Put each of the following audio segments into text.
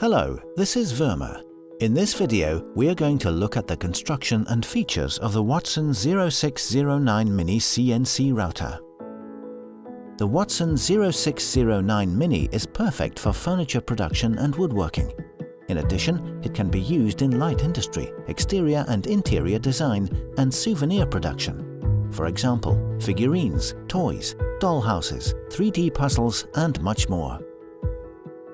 Hello, this is Verma. In this video, we are going to look at the construction and features of the Wattsan 0609 Mini CNC router. The Wattsan 0609 Mini is perfect for furniture production and woodworking. In addition, it can be used in light industry, exterior and interior design, and souvenir production. For example, figurines, toys, dollhouses, 3D puzzles, and much more.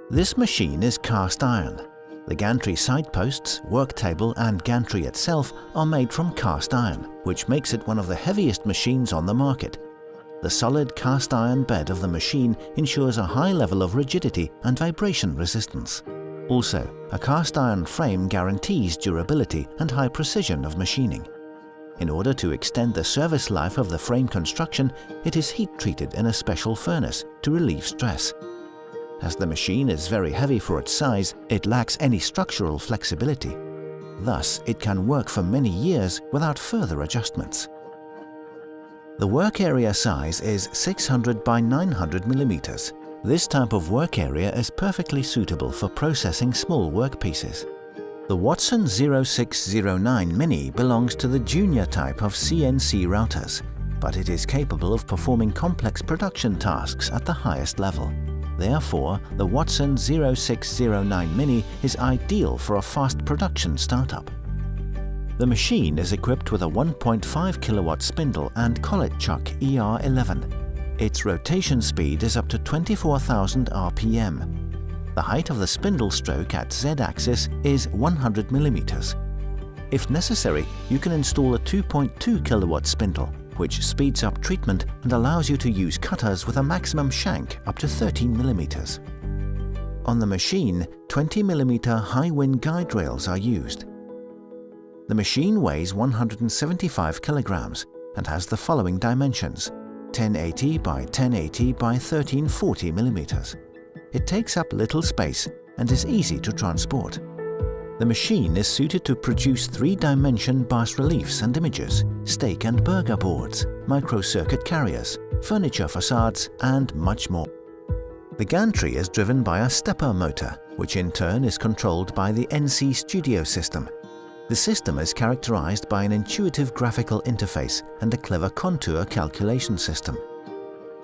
This machine is cast iron. The gantry side posts, work table and gantry itself are made from cast iron, which makes it one of the heaviest machines on the market. The solid cast iron bed of the machine ensures a high level of rigidity and vibration resistance. Also, a cast iron frame guarantees durability and high precision of machining. In order to extend the service life of the frame construction, it is heat treated in a special furnace to relieve stress. As the machine is very heavy for its size, it lacks any structural flexibility. Thus, it can work for many years without further adjustments. The work area size is 600 by 900 mm. This type of work area is perfectly suitable for processing small workpieces. The Wattsan 0609 Mini belongs to the junior type of CNC routers, but it is capable of performing complex production tasks at the highest level. Therefore, the Wattsan 0609 Mini is ideal for a fast production startup. The machine is equipped with a 1.5 kilowatt spindle and collet chuck ER11. Its rotation speed is up to 24,000 RPM. The height of the spindle stroke at Z-axis is 100 mm. If necessary, you can install a 2.2 kilowatt spindle, which speeds up treatment and allows you to use cutters with a maximum shank up to 13 mm. On the machine, 20 mm high-wind guide rails are used. The machine weighs 175 kilograms and has the following dimensions: 1080 by 1080 by 1340 mm. It takes up little space and is easy to transport. The machine is suited to produce 3-dimension bas-reliefs and images, stake and burger boards, microcircuit carriers, furniture facades, and much more. The gantry is driven by a stepper motor, which in turn is controlled by the NC Studio system. The system is characterized by an intuitive graphical interface and a clever contour calculation system.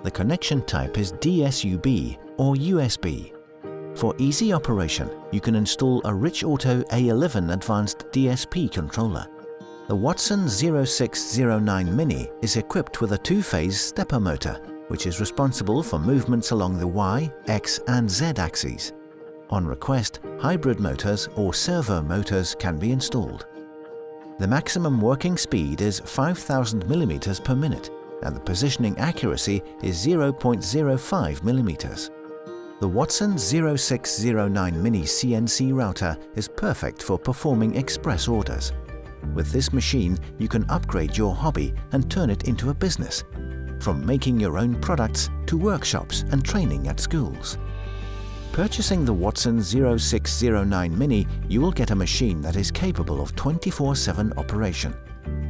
The connection type is DSUB or USB. For easy operation, you can install a Rich Auto A11 Advanced DSP controller. The Wattsan 0609 Mini is equipped with a 2-phase stepper motor, which is responsible for movements along the Y, X and Z axes. On request, hybrid motors or servo motors can be installed. The maximum working speed is 5,000 mm per minute, and the positioning accuracy is 0.05 mm. The Wattsan 0609 Mini CNC router is perfect for performing express orders. With this machine, you can upgrade your hobby and turn it into a business, from making your own products to workshops and training at schools. Purchasing the Wattsan 0609 Mini, you will get a machine that is capable of 24/7 operation.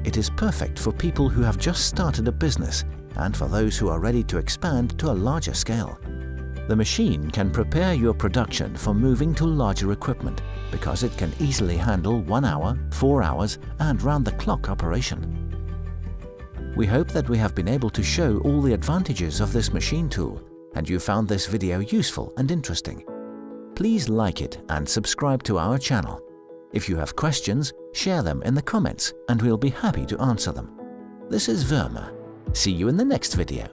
It is perfect for people who have just started a business and for those who are ready to expand to a larger scale. The machine can prepare your production for moving to larger equipment because it can easily handle 1 hour, 4 hours and round-the-clock operation. We hope that we have been able to show all the advantages of this machine tool and you found this video useful and interesting. Please like it and subscribe to our channel. If you have questions, share them in the comments and we'll be happy to answer them. This is Verma. See you in the next video.